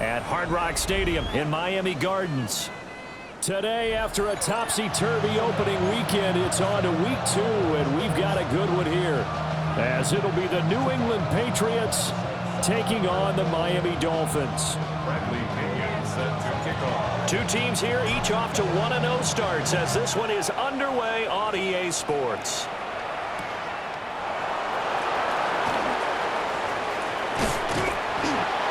at Hard Rock Stadium in Miami Gardens. Today, after a topsy-turvy opening weekend, it's on to week 2, and we've got a good one here, as it'll be the New England Patriots taking on the Miami Dolphins. Two teams here, each off to 1-0 starts, as this one is underway on EA Sports.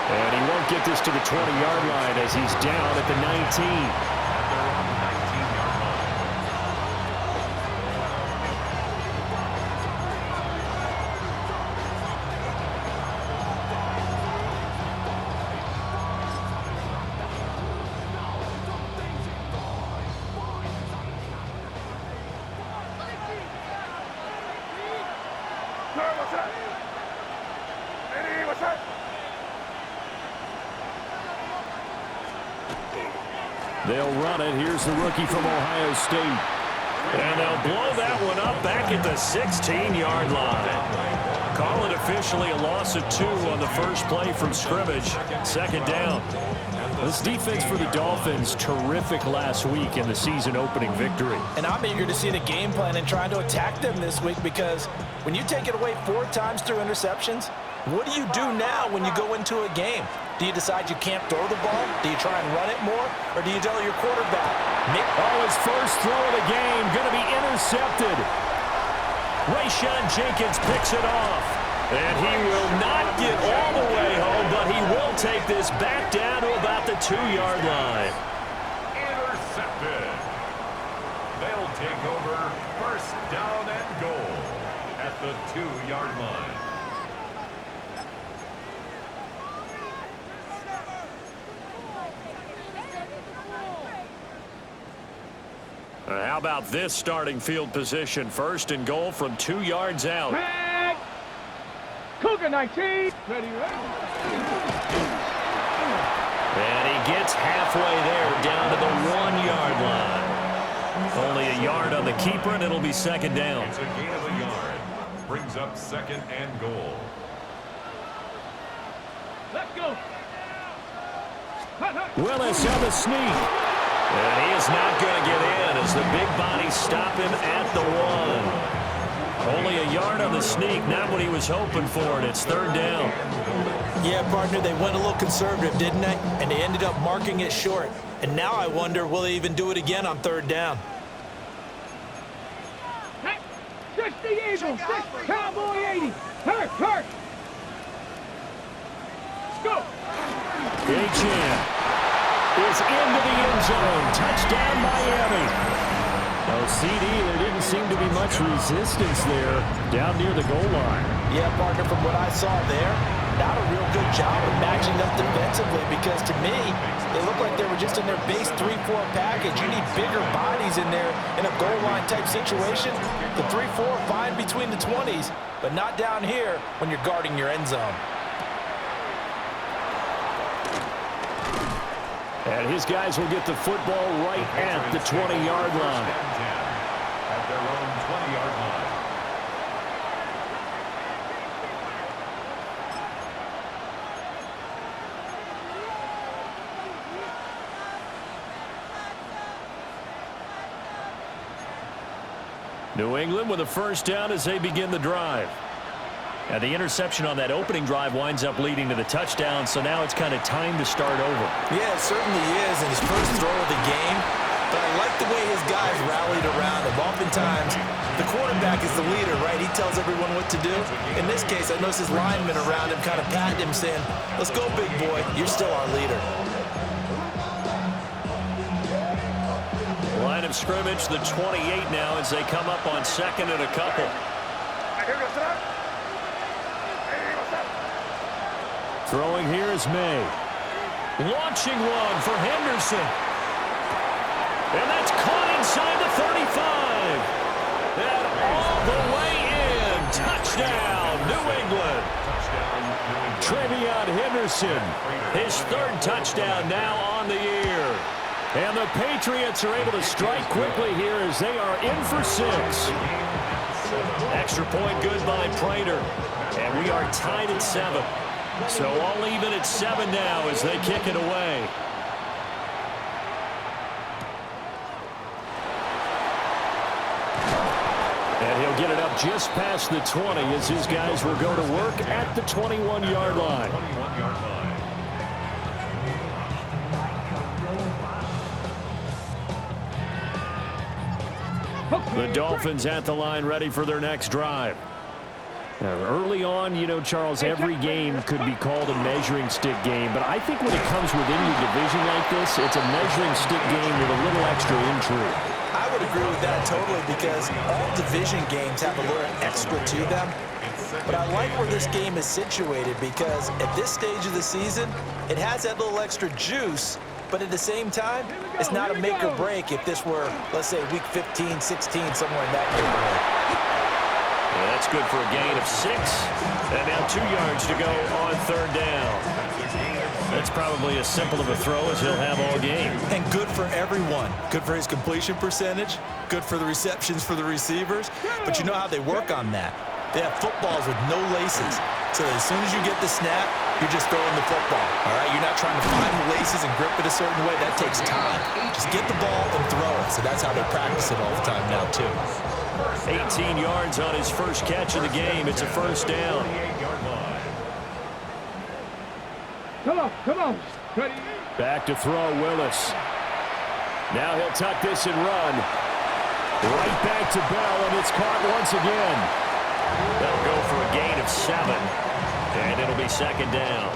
And he won't get this to the 20-yard line as he's down at the 19. They'll run it. Here's the rookie from Ohio State. And they'll blow that one up back at the 16-yard line. Call it officially a loss of 2 on the first play from scrimmage. Second down. This defense for the Dolphins, terrific last week in the season-opening victory. And I'm eager to see the game plan and trying to attack them this week, because when you take it away 4 times through interceptions, what do you do now when you go into a game? Do you decide you can't throw the ball? Do you try and run it more? Or do you tell your quarterback? His first throw of the game going to be intercepted. Rayshon Jenkins picks it off. And he will not get all the way home, but he will take this back down to about the 2-yard line. Intercepted. They'll take over first down and goal at the 2-yard line. How about this starting field position? First and goal from 2 yards out. Back. Cougar 19. Ready. And he gets halfway there, down to the 1-yard line. Only a yard on the keeper, and it'll be second down. It's a gain of a yard. Brings up second and goal. Let's go. Willis on the sneak. And he is not going to get in as the big bodies stop him at the 1. Only a yard on the sneak, not what he was hoping for, and it's third down. Yeah, partner, they went a little conservative, didn't they? And they ended up marking it short. And now I wonder, will they even do it again on third down? Hey, 60 Eagles, Cowboy 80. Hurt. Let's go. Achane is into the end zone. Touchdown, Miami. No CD. There didn't seem to be much resistance there down near the goal line. Yeah, partner, from what I saw there, not a real good job of matching up defensively, because to me, they look like they were just in their base 3-4 package. You need bigger bodies in there in a goal line type situation. The 3-4 fine between the 20s, but not down here when you're guarding your end zone. And his guys will get the football right at the 20-yard line. At their own 20-yard line. New England with a first down as they begin the drive. And the interception on that opening drive winds up leading to the touchdown, so now it's kind of time to start over. Yeah, it certainly is, and his first throw of the game. But I like the way his guys rallied around him. Oftentimes, the quarterback is the leader, right? He tells everyone what to do. In this case, I noticed his linemen around him kind of patting him, saying, "Let's go, big boy. You're still our leader." Line of scrimmage, the 28 now as they come up on second and a couple. Throwing here is May. Launching one for Henderson. And that's caught inside the 35. And all the way in. Touchdown, New England. Trevion Henderson, his third touchdown now on the year. And the Patriots are able to strike quickly here as they are in for 6. Extra point good by Prater. And we are tied at 7. So all even at 7 now as they kick it away. And he'll get it up just past the 20 as his guys will go to work at the 21-yard line. The Dolphins at the line ready for their next drive. Now, early on, you know, Charles, every game could be called a measuring stick game, but I think when it comes within your division like this, it's a measuring stick game with a little extra intrigue. I would agree with that totally because all division games have a little extra to them. But I like where this game is situated because at this stage of the season, it has that little extra juice, but at the same time, it's not a make or break if this were, let's say, week 15, 16, somewhere in that neighborhood. Yeah, that's good for a gain of 6. And now 2 yards to go on 3rd down. That's probably as simple of a throw as he'll have all game. And good for everyone. Good for his completion percentage. Good for the receptions for the receivers. But you know how they work on that. They have footballs with no laces. So as soon as you get the snap, you're just throwing the football. All right? You're not trying to find the laces and grip it a certain way. That takes time. Just get the ball and throw it. So that's how they practice it all the time now, too. 18 yards on his first catch of the game. It's a 1st down. Come on. Ready? Back to throw, Willis. Now he'll tuck this and run. Right back to Bell, and it's caught once again. They'll go for a gain of 7, and it'll be 2nd down.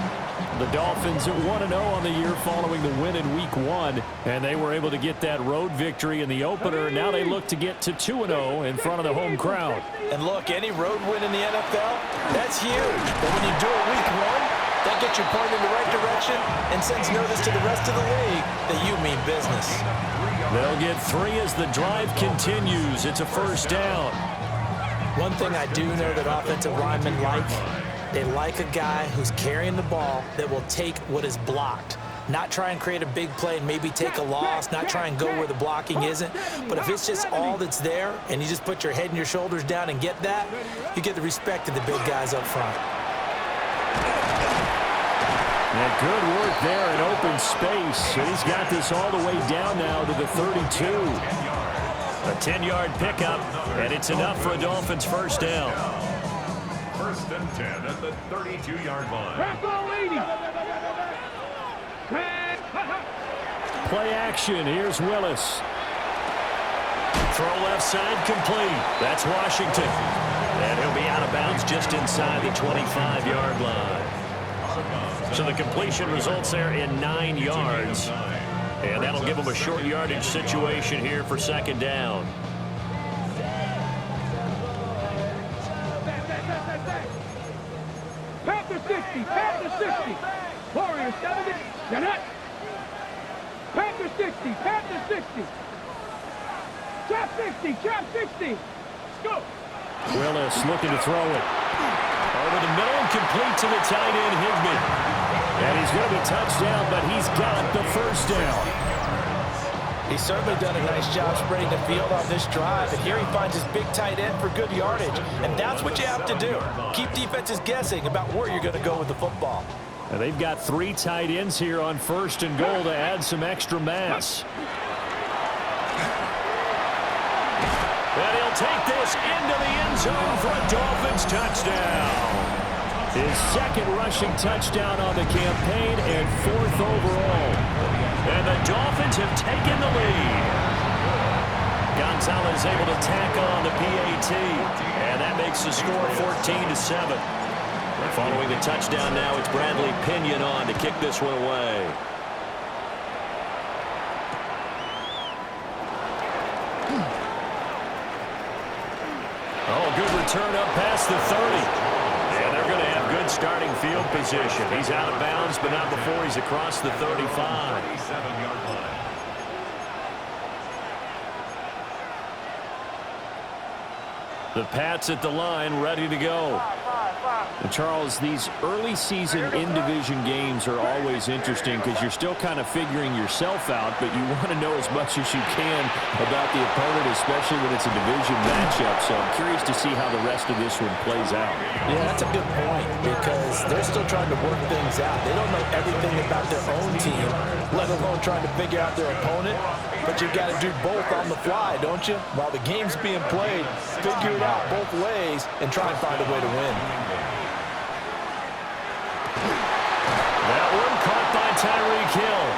The Dolphins at 1-0 on the year following the win in Week 1, and they were able to get that road victory in the opener. Now they look to get to 2-0 in front of the home crowd. And look, any road win in the NFL, that's huge. But when you do it Week 1, that gets you pointed in the right direction and sends notice to the rest of the league that you mean business. They'll get 3 as the drive continues. It's a 1st down. One thing I do know that offensive linemen like, they like a guy who's carrying the ball that will take what is blocked. Not try and create a big play and maybe take a loss, not try and go where the blocking isn't. But if it's just all that's there and you just put your head and your shoulders down and get that, you get the respect of the big guys up front. And good work there in open space. And he's got this all the way down now to the 32. A 10-yard pickup, and it's enough for a Dolphins 1st down. 1st and 10 at the 32-yard line. Crack ball 80. Play action. Here's Willis. Throw left side complete. That's Washington. And he'll be out of bounds just inside the 25-yard line. So the completion results there in 9 yards. And that'll give them a short yardage situation here for 2nd down. Panther 60. Panther 60. Warrior 70. You're not. Panther 60. Panther 60. Trap 60. Trap 60. Let's go. Willis looking to throw it. Over the middle and complete to the tight end, Higbee. And he's going to be touchdown, but he's got the 1st down. He's certainly done a nice job spreading the field on this drive. And here he finds his big tight end for good yardage. And that's what you have to do. Keep defenses guessing about where you're going to go with the football. And they've got 3 tight ends here on 1st and goal to add some extra mass. And he'll take this into the end zone for a Dolphins touchdown. His 2nd rushing touchdown on the campaign and 4th overall. And the Dolphins have taken the lead. Gonzalez able to tack on the PAT. And that makes the score 14-7. Following the touchdown now, it's Bradley Pinion on to kick this one away. Oh, good return up past the 30. And they're going to have good starting field position. He's out of bounds, but not before he's across the 35. 37-yard line. The Pats at the line, ready to go. And Charles, these early season in-division games are always interesting because you're still kind of figuring yourself out, but you want to know as much as you can about the opponent, especially when it's a division matchup. So I'm curious to see how the rest of this one plays out. Yeah, that's a good point because they're still trying to work things out. They don't know everything about their own team, let alone trying to figure out their opponent. But you've got to do both on the fly, don't you? While the game's being played, figure it out both ways and try and find a way to win. That one caught by Tyreek Hill.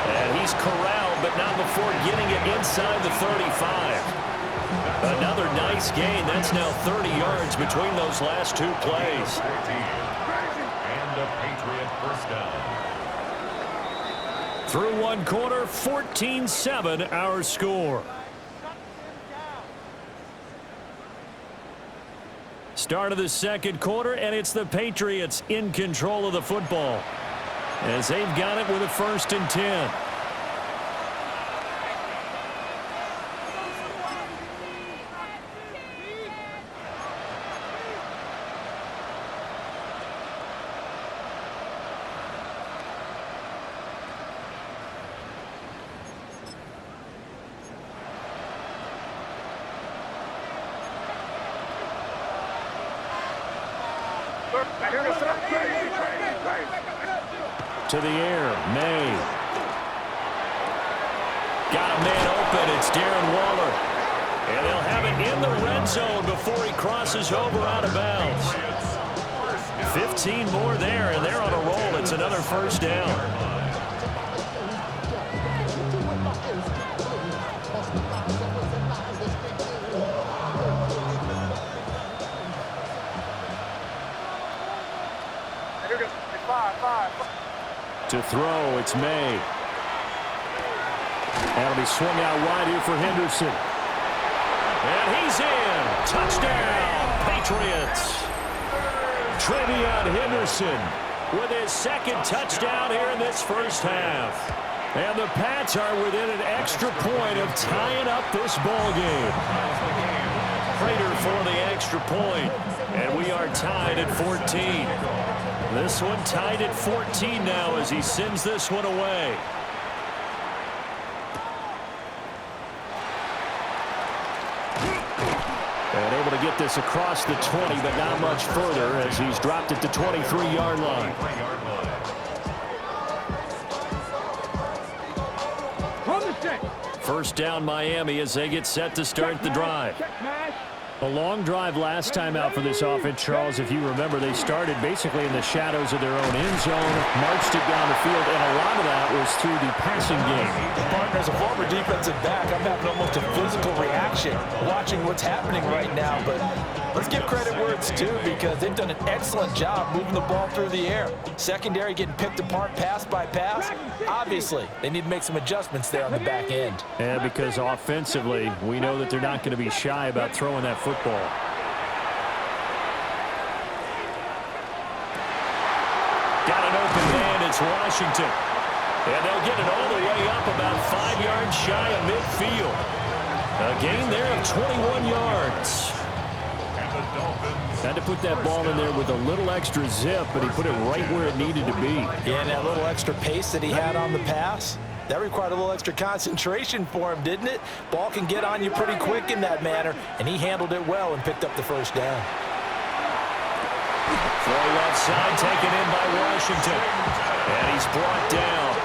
And he's corralled, but not before getting it inside the 35. Another nice gain. That's now 30 yards between those last two plays. And a Patriot first down. Through one quarter, 14-7 our score. Start of the second quarter, and it's the Patriots in control of the football as they've got it with a 1st and 10. To the air, May. Got a man open. It's Darren Waller. And they'll have it in the red zone before he crosses over out of bounds. 15 more there, and they're on a roll. It's another first down. To throw, it's May. That'll be swung out wide here for Henderson. And he's in. Touchdown, Patriots. Trevion Henderson with his second touchdown here in this first half. And the Pats are within an extra point of tying up this ball game. Prater for the extra point. And we are tied at 14. This one tied at 14 now as he sends this one away. And able to get this across the 20, but not much further as he's dropped at the 23-yard line. First down Miami as they get set to start the drive. A long drive last time out for this offense, Charles. If you remember, they started basically in the shadows of their own end zone, marched it down the field, and a lot of that was through the passing game. Partner, as a former defensive back, I'm having almost a physical reaction watching what's happening right now. But let's give credit where it's due because they've done an excellent job moving the ball through the air. Secondary getting picked apart pass by pass. Obviously, they need to make some adjustments there on the back end. And because offensively, we know that they're not going to be shy about throwing that football. Got an open man. It's Washington. And they'll get it all the way up about 5 yards shy of midfield. A gain there of 21 yards. Had to put that ball in there with a little extra zip, but he put it right where it needed to be. Yeah, and that little extra pace that he had on the pass, that required a little extra concentration for him, didn't it? Ball can get on you pretty quick in that manner, and he handled it well and picked up the first down. Throw left side taken in by Washington. And he's brought down.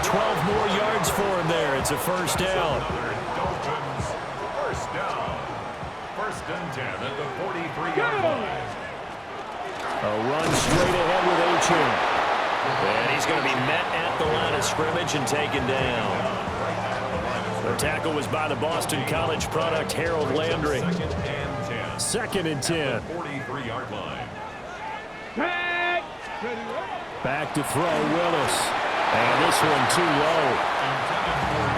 12 more yards for him there. It's a first down. First down. First and 10 at the 43-yard line. A run straight ahead with Achane. And he's going to be met at the line of scrimmage and taken down. The tackle was by the Boston College product, Harold Landry. Second and 10. 43-yard line. Back to throw, Willis. And this one too low.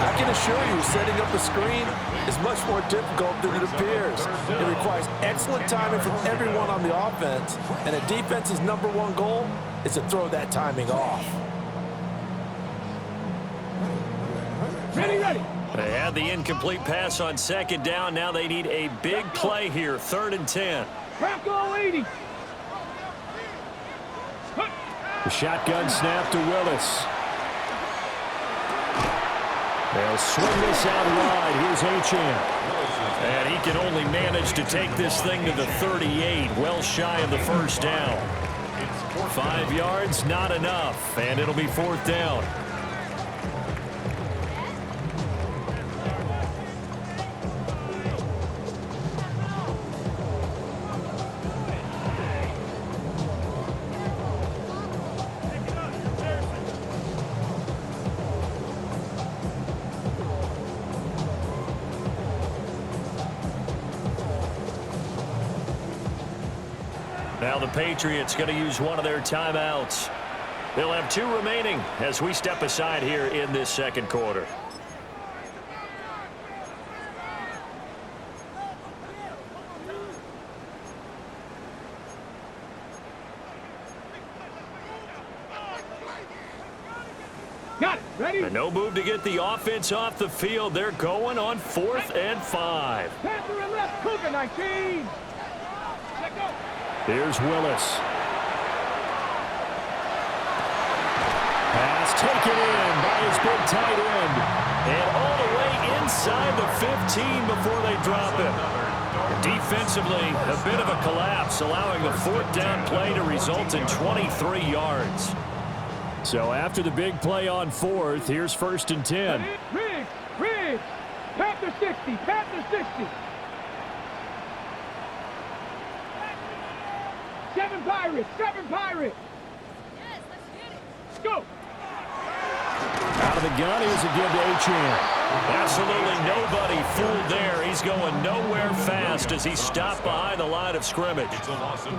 I can assure you, setting up a screen is much more difficult than it appears. It requires excellent timing from everyone on the offense, and a defense's #1 goal is to throw that timing off. Ready. They had the incomplete pass on second down. Now they need a big play here, 3rd and 10. Bronco 80. The shotgun snap to Willis. They'll swing this out wide. Here's Achane. And he can only manage to take this thing to the 38, well shy of the first down. 5 yards, not enough, and it'll be 4th down. Now the Patriots going to use one of their timeouts. They'll have 2 remaining as we step aside here in this second quarter. Got it. Ready? And no move to get the offense off the field. They're going on 4th and 5. Panther and left. Cougar 19. Let go. Here's Willis. Pass taken in by his big tight end. And all the way inside the 15 before they drop him. Defensively, a bit of a collapse, allowing the 4th down play to result in 23 yards. So after the big play on 4th, here's 1st and 10. Riggs. Panther 60. Panther 60. 7 Pirates. 7 Pirates. Yes, let's get it. Go. Out of the gun, here's a give to Achane. Absolutely nobody fooled there. He's going nowhere fast as he stopped behind the line of scrimmage. It's a loss of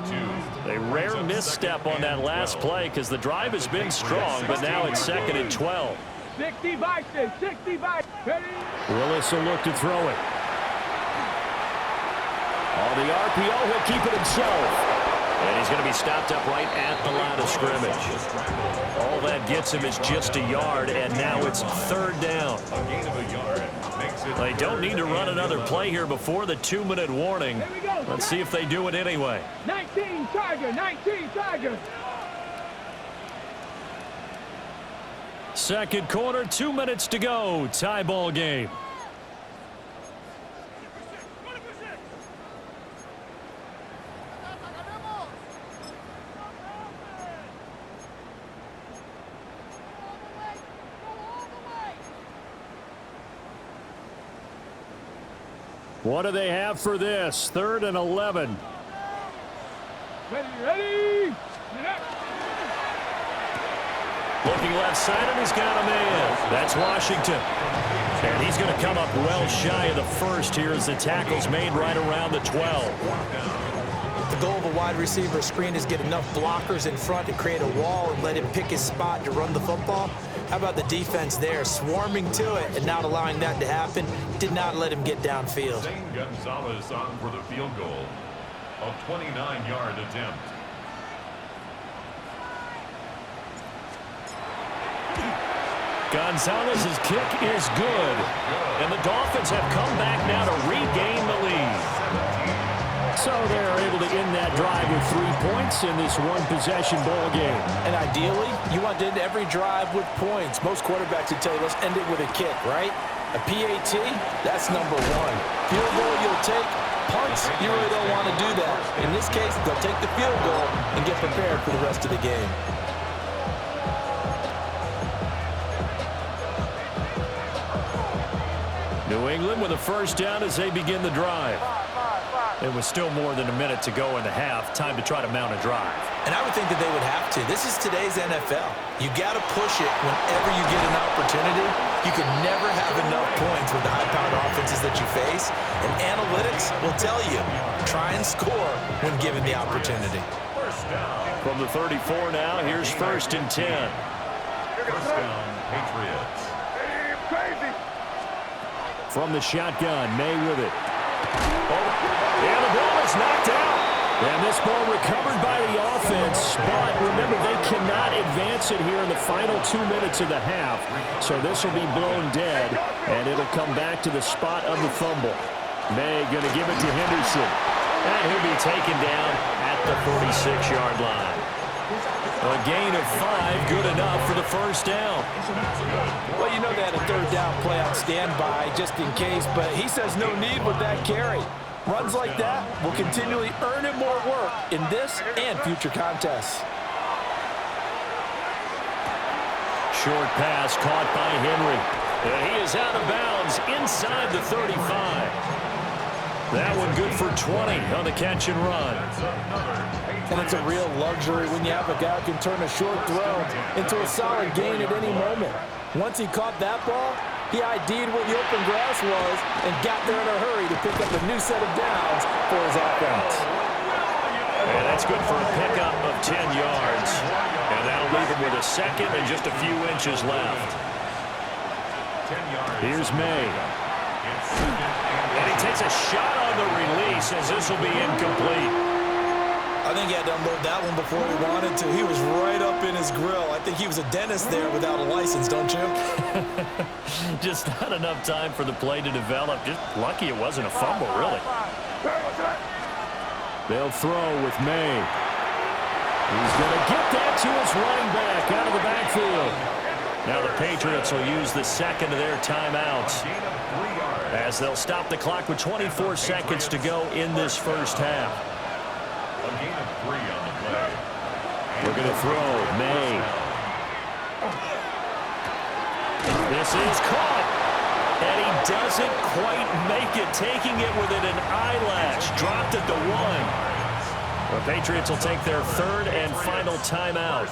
2. A rare misstep on that last play because the drive has been strong, but now it's 2nd and 12. 60 Bison. 60 Bison. Ready? Willis will look to throw it. On the RPO, he'll keep it himself. And he's going to be stopped up right at the line of scrimmage. All that gets him is just a yard, and now it's 3rd down. A gain of a yard makes it. They don't need to run another play here before the 2-minute warning. Let's see if they do it anyway. 19 Tiger. 19 Tiger. Second quarter, 2 minutes to go. Tie ball game. What do they have for this? 3rd and 11. Ready. Looking left side, and he's got a man. That's Washington. And he's going to come up well shy of the first here as the tackle's made right around the 12. The goal of a wide receiver screen is get enough blockers in front to create a wall and let him pick his spot to run the football. How about the defense there, swarming to it and not allowing that to happen? Did not let him get downfield. Zane Gonzalez on for the field goal. A 29-yard attempt. Gonzalez's kick is good. And the Dolphins have come back now to regain the lead. So they're able to end that drive with 3 points in this one-possession ball game. And ideally, you want to end every drive with points. Most quarterbacks would tell you, let's end it with a kick, right? A PAT, that's number 1. Field goal you'll take. Punts, you really don't want to do that. In this case, they'll take the field goal and get prepared for the rest of the game. New England with a first down as they begin the drive. It was still more than a minute to go in the half. Time to try to mount a drive. And I would think that they would have to. This is today's NFL. You got to push it whenever you get an opportunity. You can never have enough points with the high-powered offenses that you face. And analytics will tell you, try and score when given the opportunity. First down. From the 34 now, here's 1st and 10. First down, Patriots. From the shotgun, May with it. And the ball is knocked out. And this ball recovered by the offense. But remember, they cannot advance it here in the final 2 minutes of the half. So this will be blown dead, and it'll come back to the spot of the fumble. May going to give it to Henderson. And he'll be taken down at the 46-yard line. A gain of 5, good enough for the first down. Well, you know they had a third down play on standby just in case, but he says no need with that carry. Runs like that will continually earn him more work in this and future contests. Short pass caught by Henry. He is out of bounds inside the 35. That one good for 20 on the catch and run. And it's a real luxury when you have a guy who can turn a short throw into a solid gain at any moment. Once he caught that ball, he ID'd where the open grass was and got there in a hurry to pick up a new set of downs for his offense. And that's good for a pickup of 10 yards. And that'll leave him with a second and just a few inches left. Here's May. And he takes a shot on the release as this will be incomplete. I think he had to unload that one before he wanted to. He was right up in his grill. I think he was a dentist there without a license, don't you? Just not enough time for the play to develop. Just lucky it wasn't a fumble, really. They'll throw with May. He's going to get that to his running back out of the backfield. Now the Patriots will use the second of their timeouts as they'll stop the clock with 24 seconds to go in this first half. A gain of 3 on the play. We're going to throw May. This is caught. And he doesn't quite make it, taking it within an eyelash. Dropped at the 1. The Patriots will take their third and final timeout.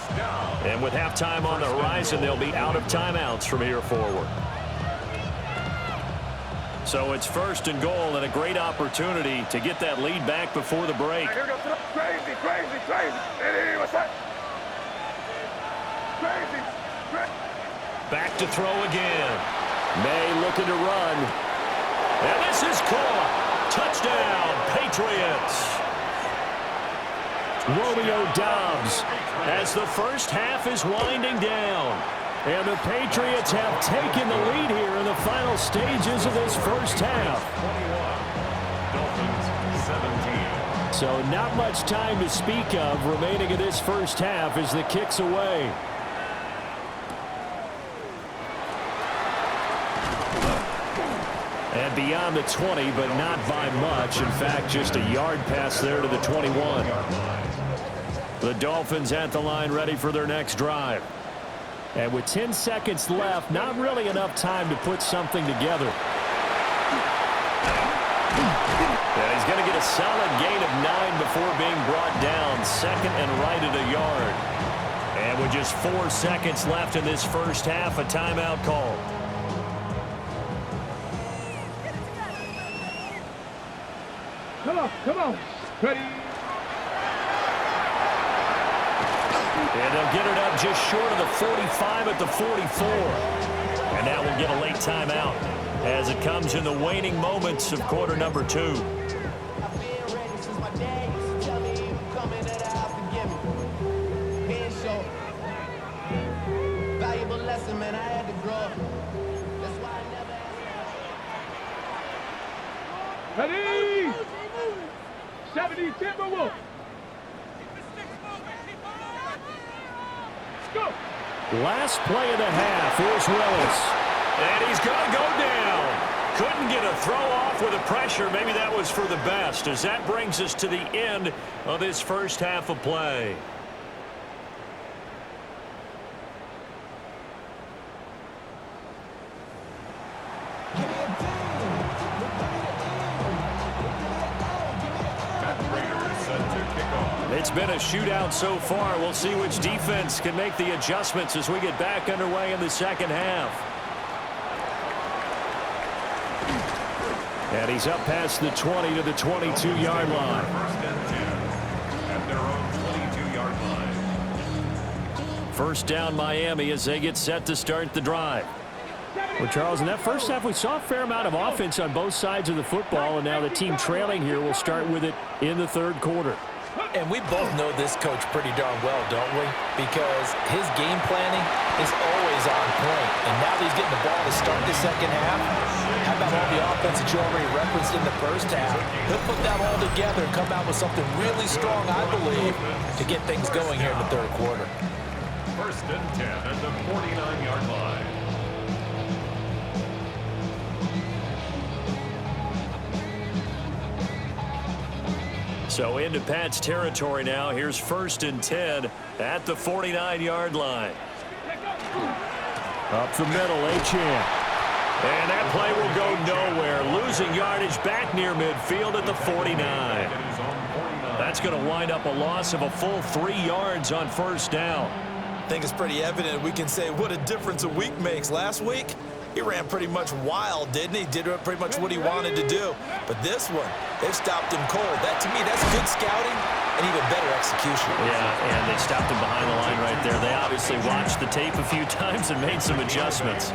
And with halftime on the horizon, they'll be out of timeouts from here forward. So it's first and goal and a great opportunity to get that lead back before the break. Crazy. What's that? Crazy. Back to throw again. May looking to run. And this is caught. Touchdown, Patriots. Romeo Doubs as the first half is winding down. And the Patriots have taken the lead here in the final stages of this first half. 21, Dolphins 17. So not much time to speak of remaining in this first half as the kick's away. And beyond the 20, but not by much. In fact, just a yard pass there to the 21. The Dolphins at the line ready for their next drive. And with 10 seconds left, not really enough time to put something together. And he's going to get a solid gain of 9 before being brought down. Second and right at a yard. And with just 4 seconds left in this first half, a timeout call. Come on. Ready? And they'll get it up just short of the 45 at the 44. And now we'll get a late timeout as it comes in the waning moments of quarter number 2. Ready? 70 Timberwolves. Go. Last play of the half. Here's Willis. And he's going to go down. Couldn't get a throw off with the pressure. Maybe that was for the best, as that brings us to the end of this first half of play. It's been a shootout so far. We'll see which defense can make the adjustments as we get back underway in the second half. And he's up past the 20 to the 22-yard line. First and 10 at their own 22-yard line. First down Miami as they get set to start the drive. Well, Charles, in that first half, we saw a fair amount of offense on both sides of the football, and now the team trailing here will start with it in the third quarter. And we both know this coach pretty darn well, don't we? Because his game planning is always is on point. And now that he's getting the ball to start the second half, how about all the offense that you already referenced in the first half? He'll put that all together and come out with something really strong, I believe, to get things going here in the third quarter. First and 10 at the 49-yard line. So into Pat's territory now. Here's first and 10 at the 49-yard line. Up the middle, Achane. And that play will go nowhere. Losing yardage back near midfield at the 49. That's going to wind up a loss of a full 3 yards on first down. I think it's pretty evident we can say what a difference a week makes. Last week, he ran pretty much wild, didn't he? Did pretty much what he wanted to do. But this one, they've stopped him cold. That, to me, that's good scouting and even better execution. Yeah, and they stopped him behind the line right there. They obviously watched the tape a few times and made some adjustments.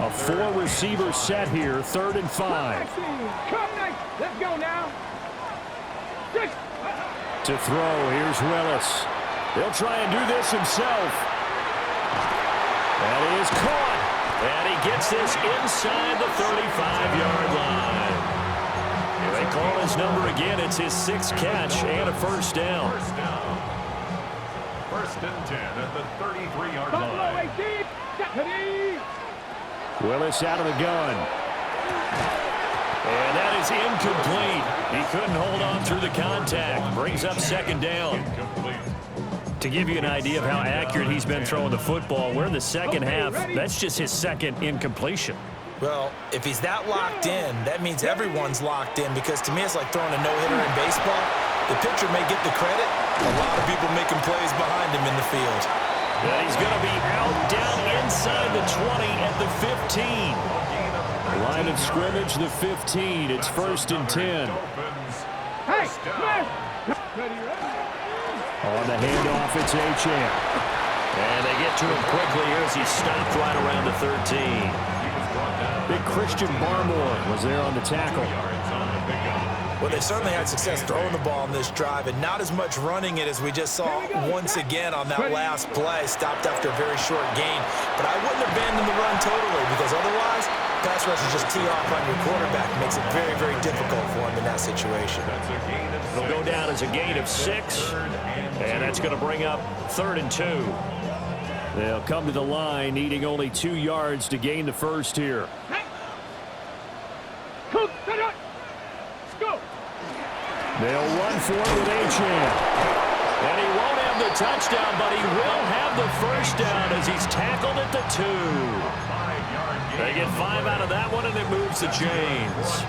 A 4-receiver set here, 3rd and 5. Come next. Let's go now. 6. To throw, here's Willis. He'll try and do this himself. That is caught. And he gets this inside the 35-yard line. They call his number again. It's his 6th catch and a first down. First and 10 at the 33-yard Buffalo line. 18. Deputy. Willis out of the gun. And that is incomplete. He couldn't hold on through the contact. Brings up 2nd down. Incomplete. To give you an idea of how accurate he's been throwing the football, we're in the second half. That's just his 2nd incompletion. Well, if he's that locked in, that means everyone's locked in, because to me it's like throwing a no-hitter in baseball. The pitcher may get the credit. A lot of people making plays behind him in the field. And he's going to be out down inside the 20 at the 15. Line of scrimmage, the 15. It's 1st and 10. Hey, Smith. Ready. On the handoff, it's Achane. And they get to him quickly here as he's stopped right around the 13. Big Christian Barmore was there on the tackle. Well, they certainly had success throwing the ball on this drive, and not as much running it as we just saw once again on that last play. Stopped after a very short gain. But I wouldn't abandon the run totally, because otherwise, pass rush is just tee off on your quarterback. It makes it very, very difficult for him in that situation. It'll go down as a gain of 6, and that's going to bring up 3rd and 2. They'll come to the line, needing only 2 yards to gain the first here. Go. They'll run for it with Achane. And he won't have the touchdown, but he will have the first down as he's tackled at the 2. They get 5 out of that one, and it moves the chains.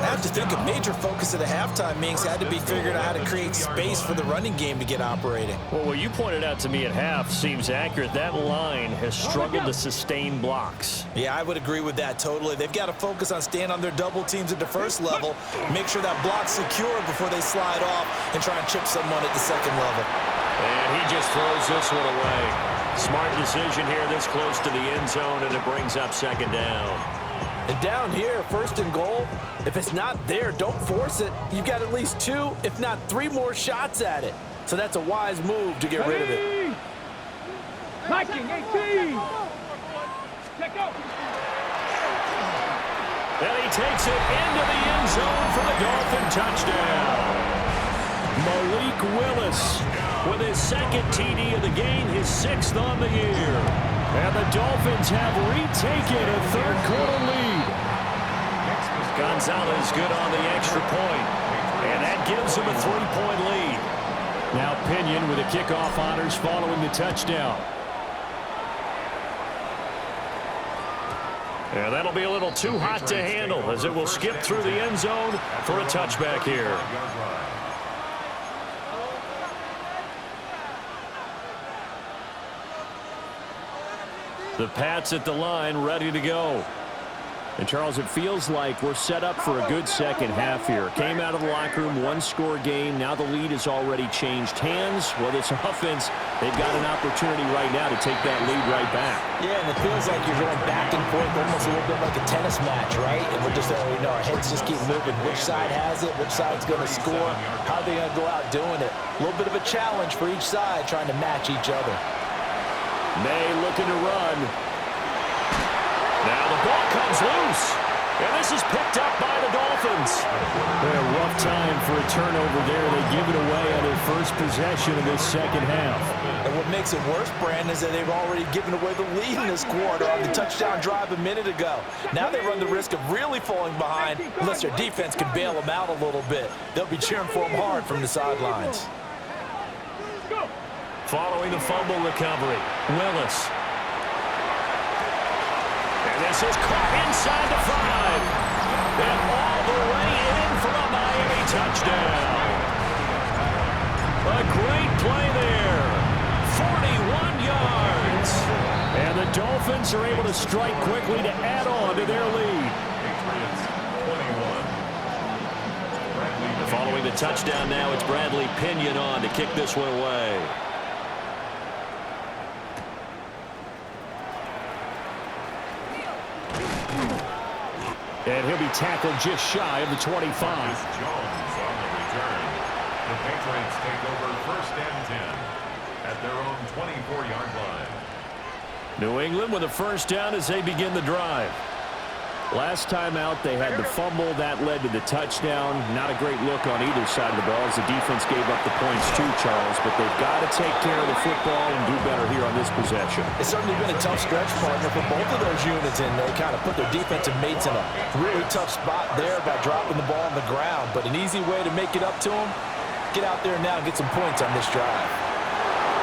I have to think a major focus of the halftime meetings had to be figuring out how to create space for the running game to get operating. Well, what you pointed out to me at half seems accurate. That line has struggled to sustain blocks. Yeah, I would agree with that totally. They've got to focus on staying on their double teams at the first level, make sure that block's secure before they slide off and try and chip someone at the second level. And he just throws this one away. Smart decision here this close to the end zone, and it brings up 2nd down. And down here, 1st and goal, if it's not there, don't force it. You've got at least 2, if not 3 more shots at it. So that's a wise move to get rid of it. Viking 18. Check out. And he takes it into the end zone for the Dolphin touchdown. Malik Willis with his 2nd TD of the game, his 6th on the year. And the Dolphins have retaken a 3rd quarter lead. Gonzalez good on the extra point. And that gives him a 3-point lead. Now Pinion with the kickoff honors following the touchdown. And that'll be a little too hot to handle as it will skip through the end zone for a touchback here. The Pats at the line, ready to go. And, Charles, it feels like we're set up for a good second half here. Came out of the locker room, 1-score game. Now the lead has already changed hands. Well, this offense, they've got an opportunity right now to take that lead right back. Yeah, and it feels like you're going back and forth almost a little bit like a tennis match, right? And we're just, our heads just keep moving. Which side has it? Which side's going to score? How are they going to go out doing it? A little bit of a challenge for each side trying to match each other. May looking to run. Now the ball comes loose. And this is picked up by the Dolphins. A rough time for a turnover there. They give it away on their first possession of this second half. And what makes it worse, Brandon, is that they've already given away the lead in this quarter on the touchdown drive a minute ago. Now they run the risk of really falling behind unless their defense can bail them out a little bit. They'll be cheering for them hard from the sidelines. Following the fumble recovery, Willis. And this is caught inside the 5. And all the way in for a Miami touchdown. A great play there. 41 yards. And the Dolphins are able to strike quickly to add on to their lead. Following the touchdown now, it's Bradley Pinion on to kick this one away. And he'll be tackled just shy of the 25. Jones on the return. The Patriots take over 1st and 10 at their own 24-yard line. New England with a first down as they begin the drive. Last time out, they had the fumble. That led to the touchdown. Not a great look on either side of the ball as the defense gave up the points too, Charles. But they've got to take care of the football and do better here on this possession. It's certainly been a tough stretch, partner, for both of those units, and they kind of put their defensive mates in a really tough spot there by dropping the ball on the ground. But an easy way to make it up to them, get out there now and get some points on this drive.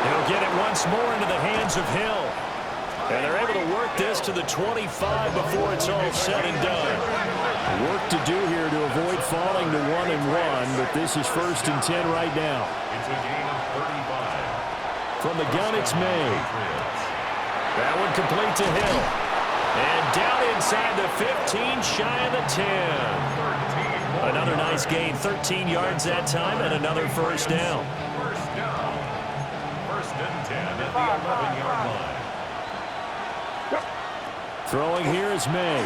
They'll get it once more into the hands of Hill. And they're able to work this to the 25 before it's all said and done. Work to do here to avoid falling to 1-1, but this is 1st and 10 right now. It's a gain of 35. From the gun, it's May. That one complete to Hill. And down inside the 15, shy of the 10. Another nice gain, 13 yards that time, and another first down. First down. 1st and 10 at the 11-yard line. Throwing here is May.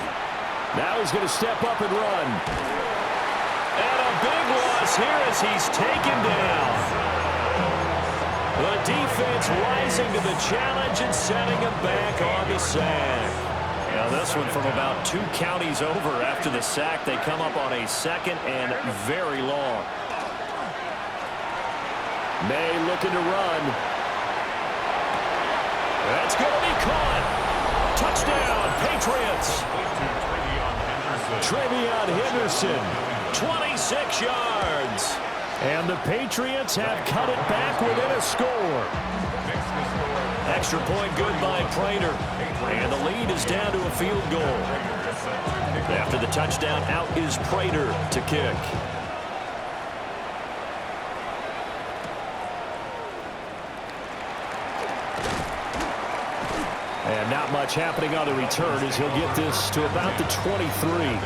Now he's going to step up and run. And a big loss here as he's taken down. The defense rising to the challenge and setting him back on the sack. Now this one from about 2 counties over after the sack. They come up on a 2nd and very long. May looking to run. That's going to be caught. Touchdown, Patriots. Trevion Henderson, 26 yards. And the Patriots have cut it back within a score. Extra point good by Prater. And the lead is down to a field goal. After the touchdown, out is Prater to kick. And not much happening on the return as he'll get this to about the 23.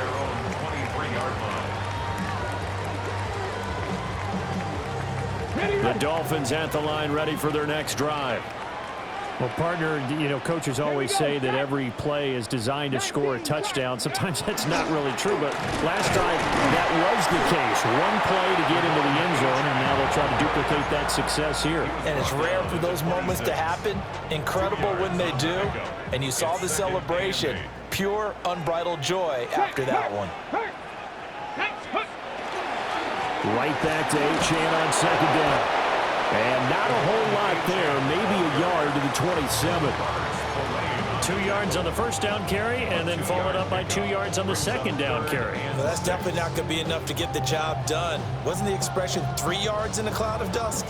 The Dolphins at the line ready for their next drive. Well, partner, you know, coaches always say that every play is designed to score a touchdown. Sometimes that's not really true, but last time that was the case. One play to get into the end zone, and now they'll try to duplicate that success here. And it's rare for those moments to happen. Incredible when they do. And you saw the celebration. Pure, unbridled joy after that one. Right back to Achane on 2nd down. And not a whole lot there, maybe a yard to the 27. 2 yards on the first down carry, and then followed up by 2 yards on the second down carry. Well, that's definitely not going to be enough to get the job done. Wasn't the expression 3 yards in a cloud of dust?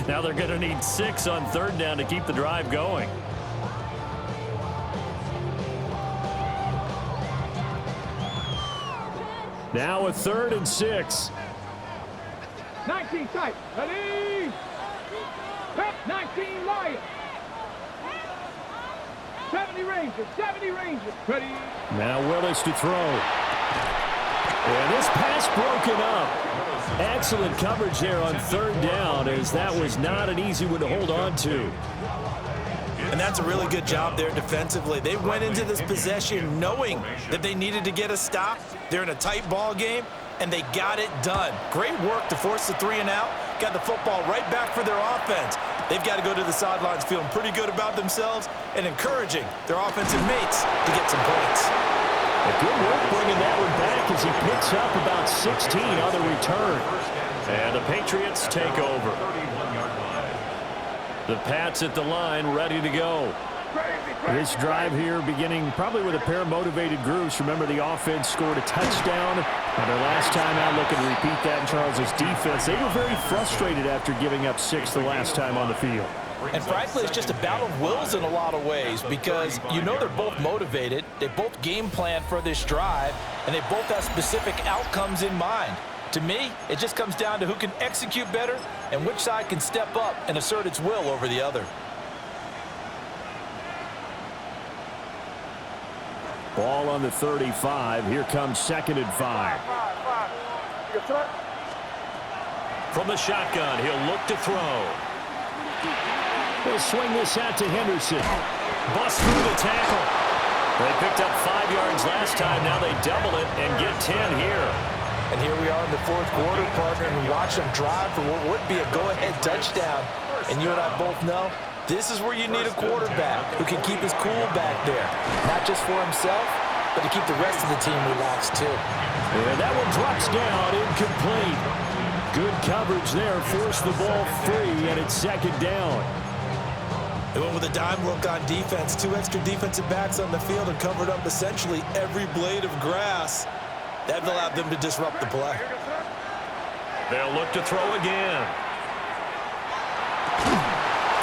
Now they're going to need 6 on 3rd down to keep the drive going. Now a 3rd and 6. 19 tight. Ready? Pep, 19 Lions. 70 Rangers. 70 Rangers. Ready? Now Willis to throw. And this pass broken up. Excellent coverage there on 3rd down, as that was not an easy one to hold on to. And that's a really good job there defensively. They went into this possession knowing that they needed to get a stop. They're in a tight ball game, and they got it done. Great work to force the 3 and out. Got the football right back for their offense. They've got to go to the sidelines feeling pretty good about themselves and encouraging their offensive mates to get some points. Good work bringing that one back as he picks up about 16 on the return. And the Patriots take over. The Pats at the line, ready to go. This drive here beginning probably with a pair of motivated groups. Remember, the offense scored a touchdown. And their last time out, looking to repeat that in Charles's defense. They were very frustrated after giving up 6 the last time on the field. And frankly, it's just a battle of wills in a lot of ways because you know they're both motivated. They both game plan for this drive, and they both have specific outcomes in mind. To me, it just comes down to who can execute better and which side can step up and assert its will over the other. Ball on the 35. Here comes 2nd and 5. From the shotgun, he'll look to throw. He'll swing this out to Henderson. Bust through the tackle. They picked up 5 yards last time. Now they double it and get 10 here. And here we are in the 4th quarter, partner, and watch them drive for what would be a go-ahead touchdown. And you and I both know this is where you need a quarterback who can keep his cool back there. Not just for himself, but to keep the rest of the team relaxed too. And that one drops down, incomplete. Good coverage there, forced the ball free, and it's 2nd down. They went with a dime look on defense. 2 extra defensive backs on the field and covered up essentially every blade of grass. That allowed them to disrupt the play. They'll look to throw again.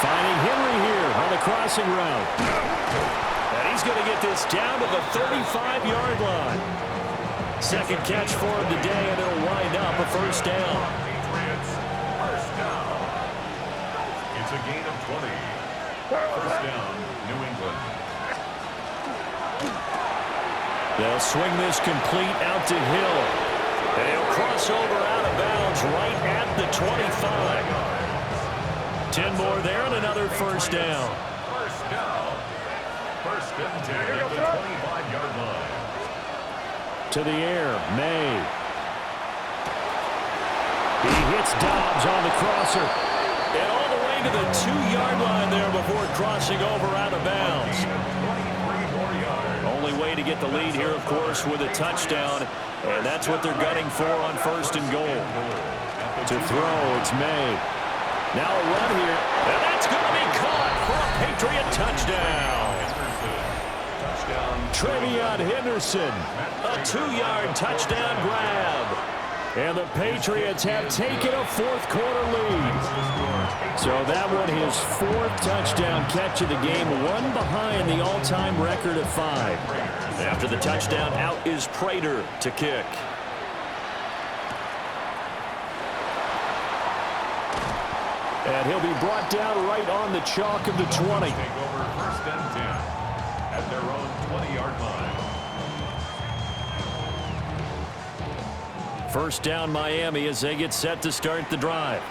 Finding Henry here on the crossing route. And he's going to get this down to the 35-yard line. 2nd catch for him today, and it'll wind up a 1st down. Patriots, 1st down. It's a gain of 20. 1st down, New England. They'll swing this complete out to Hill. And he'll cross over out of bounds right at the 25. 10 more there and another 1st down. 1st down. 1st and 10 at the 25-yard line. To the air, May. He hits Dobbs on the crosser. And all the way to the 2-yard line there before crossing over out of bounds. Only way to get the lead here, of course, with a touchdown. And that's what they're gunning for on 1st and goal. To throw, it's May. Now a run here, and that's going to be caught for a Patriot touchdown. Trevion Henderson, a 2-yard touchdown grab. And the Patriots have taken a 4th quarter lead. So that one his 4th touchdown catch of the game, one behind the all-time record of 5. After the touchdown, out is Prater to kick. And he'll be brought down right on the chalk of the 20. Take over 1st and 10 at their own 20-yard line. 1st down Miami as they get set to start the drive.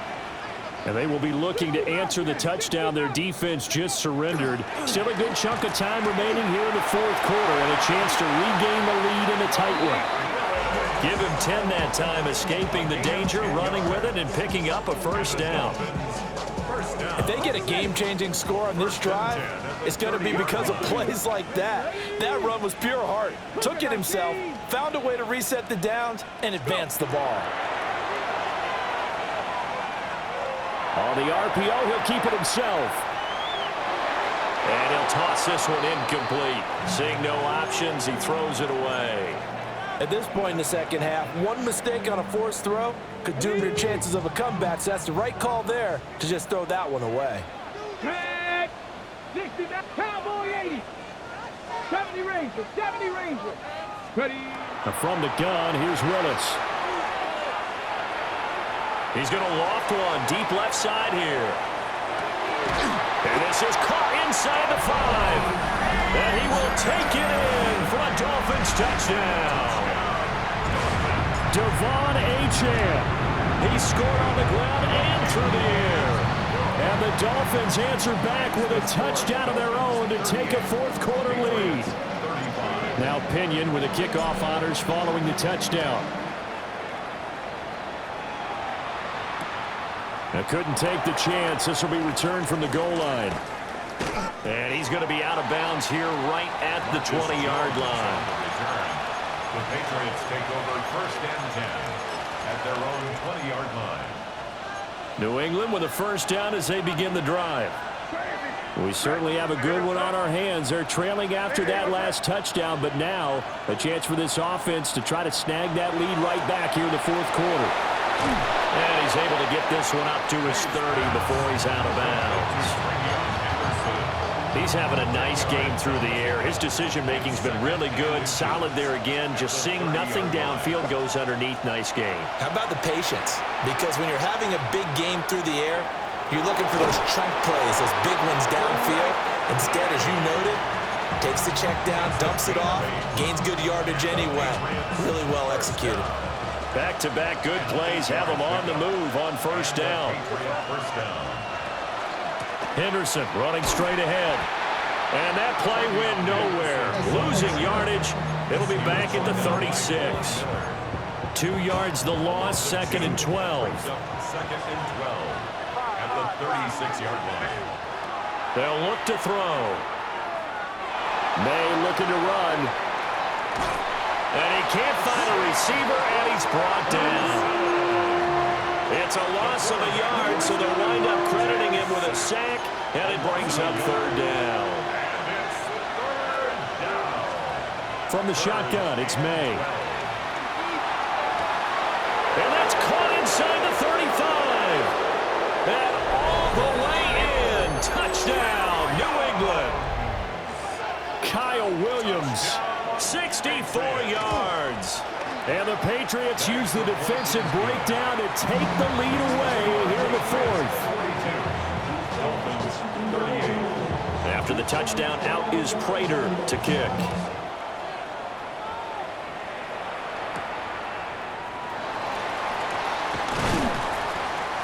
And they will be looking to answer the touchdown their defense just surrendered. Still a good chunk of time remaining here in the 4th quarter and a chance to regain the lead in a tight one. Give him 10 that time, escaping the danger, running with it, and picking up a 1st down. If they get a game-changing score on this drive, it's going to be because of plays like that. That run was pure heart. Took it himself, found a way to reset the downs, and advance the ball. On the RPO, he'll keep it himself. And he'll toss this one incomplete. Seeing no options, he throws it away. At this point in the 2nd half, one mistake on a forced throw could doom your chances of a comeback. So that's the right call there to just throw that one away. 60, Cowboy 80. 70 Ranger, 70 Ranger. Ready. From the gun, here's Willis. He's going to loft one deep left side here. And this is caught inside the 5. And he will take it in for a Dolphins touchdown. Devon Achane. He scored on the ground and through the air. And the Dolphins answer back with a touchdown of their own to take a 4th quarter lead. Now Pinion with the kickoff honors following the touchdown. Now couldn't take the chance. This will be returned from the goal line. And he's going to be out of bounds here right at the 20-yard line. The Patriots take over first and 10 at their own 20-yard line. New England with a first down as they begin the drive. We certainly have a good one on our hands. They're trailing after that last touchdown, but now a chance for this offense to try to snag that lead right back here in the fourth quarter. And he's able to get this one up to his 30 before he's out of bounds. He's having a nice game through the air. His decision-making's been really good. Solid there again. Just seeing nothing downfield goes underneath. Nice game. How about the patience? Because when you're having a big game through the air, you're looking for those chunk plays, those big ones downfield. Instead, as you noted, takes the check down, dumps it off, gains good yardage anyway. Really well executed. Back-to-back good plays have him on the move on first down. Henderson running straight ahead. And that play went nowhere. Losing yardage. It'll be back at the 36. 2 yards the loss, second and 12. Second and 12 at the 36-yard line. They'll look to throw. May looking to run. And he can't find a receiver, and he's brought down. It's a loss of a yard, so they'll wind up crediting him with a sack, and it brings up third down. From the shotgun, it's May. And that's caught inside the 35. And all the way in. Touchdown, New England. Kyle Williams, 64 yards. And the Patriots use the defensive breakdown to take the lead away here in the fourth. After the touchdown, out is Prater to kick.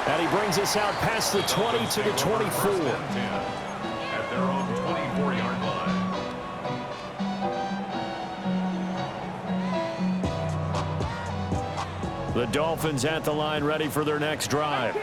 And he brings us out past the 20 to the 24. At their own 24-yard line. The Dolphins at the line ready for their next drive.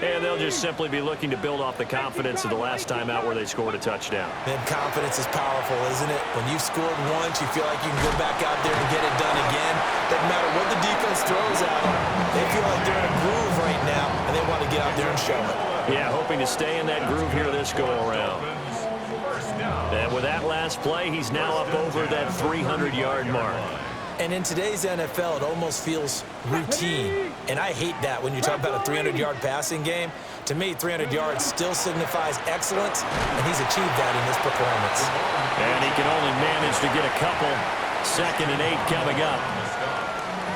And they'll just simply be looking to build off the confidence of the last time out where they scored a touchdown. Man, confidence is powerful, isn't it? When you've scored once, you feel like you can go back out there and get it done again. Doesn't matter what the defense throws at them. They feel like they're in a groove right now, and they want to get out there and show it. Yeah, hoping to stay in that groove here this go-around. And with that last play, he's now up over that 300-yard mark. And in today's NFL, it almost feels routine. And I hate that when you talk about a 300-yard passing game. To me, 300 yards still signifies excellence, and he's achieved that in this performance. And he can only manage to get a couple. 2nd and 8 coming up.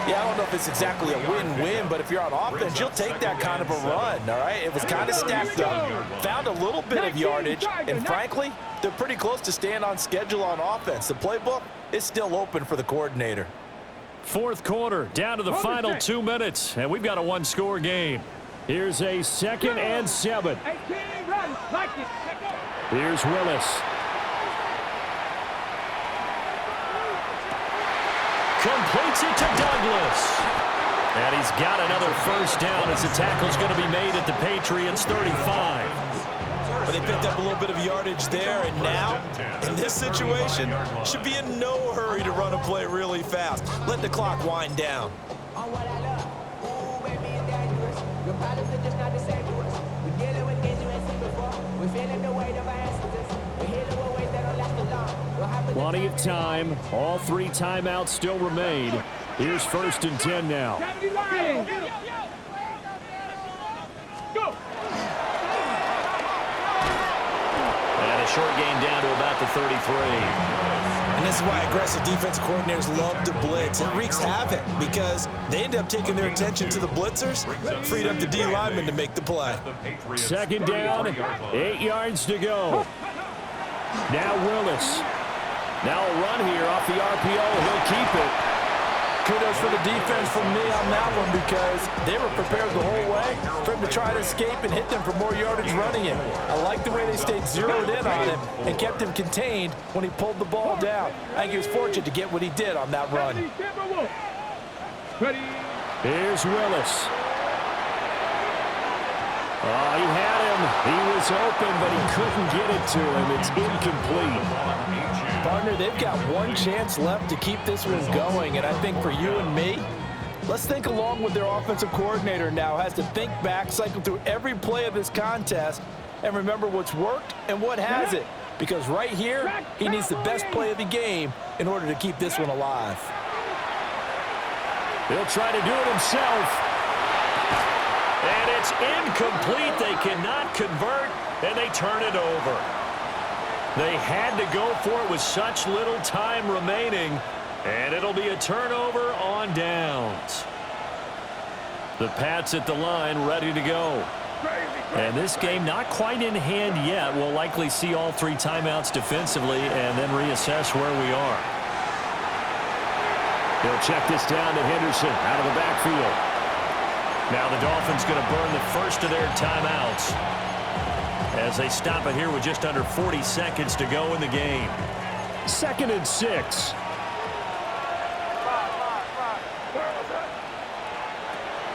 Yeah, I don't know if it's exactly a win-win, but if you're on offense, you'll take that kind of a run, all right? It was kind of stacked up, found a little bit of yardage, and frankly, they're pretty close to staying on schedule on offense. The playbook is still open for the coordinator. Fourth quarter, down to the final 2 minutes, and we've got a one-score game. Here's a 2nd and 7. Here's Willis. Completes it to Douglas. And he's got another first down as the tackle's going to be made at the Patriots' 35. But they picked up a little bit of yardage there, and now, in this situation, should be in no hurry to run a play really fast. Let the clock wind down. Plenty of time. All 3 timeouts still remain. Here's 1st and 10 now. And a short gain down to about the 33. And this is why aggressive defense coordinators love to blitz. It wreaks havoc because they end up taking their attention to the blitzers, freed up the D lineman to make the play. 2nd down, 8 yards to go. Now Willis. Now a run here off the RPO. He'll keep it. Kudos for the defense from me on that one because they were prepared the whole way for him to try to escape and hit them for more yardage running him. I like the way they stayed zeroed in on him and kept him contained when he pulled the ball down. I think he was fortunate to get what he did on that run. Here's Willis. Oh, he had him. He was open, but he couldn't get it to him. It's incomplete. Partner, they've got one chance left to keep this one going, and I think for you and me, let's think along with their offensive coordinator now. Has to think back, cycle through every play of this contest, and remember what's worked and what hasn't. Because right here, he needs the best play of the game in order to keep this one alive. He'll try to do it himself. And it's incomplete. They cannot convert, and they turn it over. They had to go for it with such little time remaining, and it'll be a turnover on downs. The Pats at the line, ready to go. And this game not quite in hand yet. We'll likely see all 3 timeouts defensively and then reassess where we are. They'll check this down to Henderson out of the backfield. Now the Dolphins going to burn the first of their timeouts as they stop it here with just under 40 seconds to go in the game. 2nd and 6.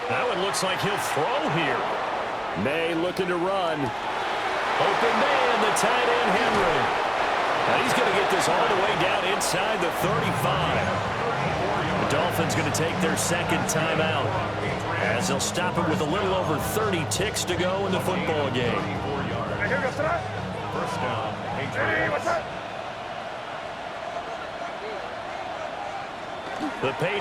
That one looks like he'll throw here. May looking to run. Open man, the tight end Henry. Now he's going to get this all the way down inside the 35. The Dolphins going to take their 2nd timeout as they'll stop it with a little over 30 ticks to go in the football game. First down, Patriots. The Patriots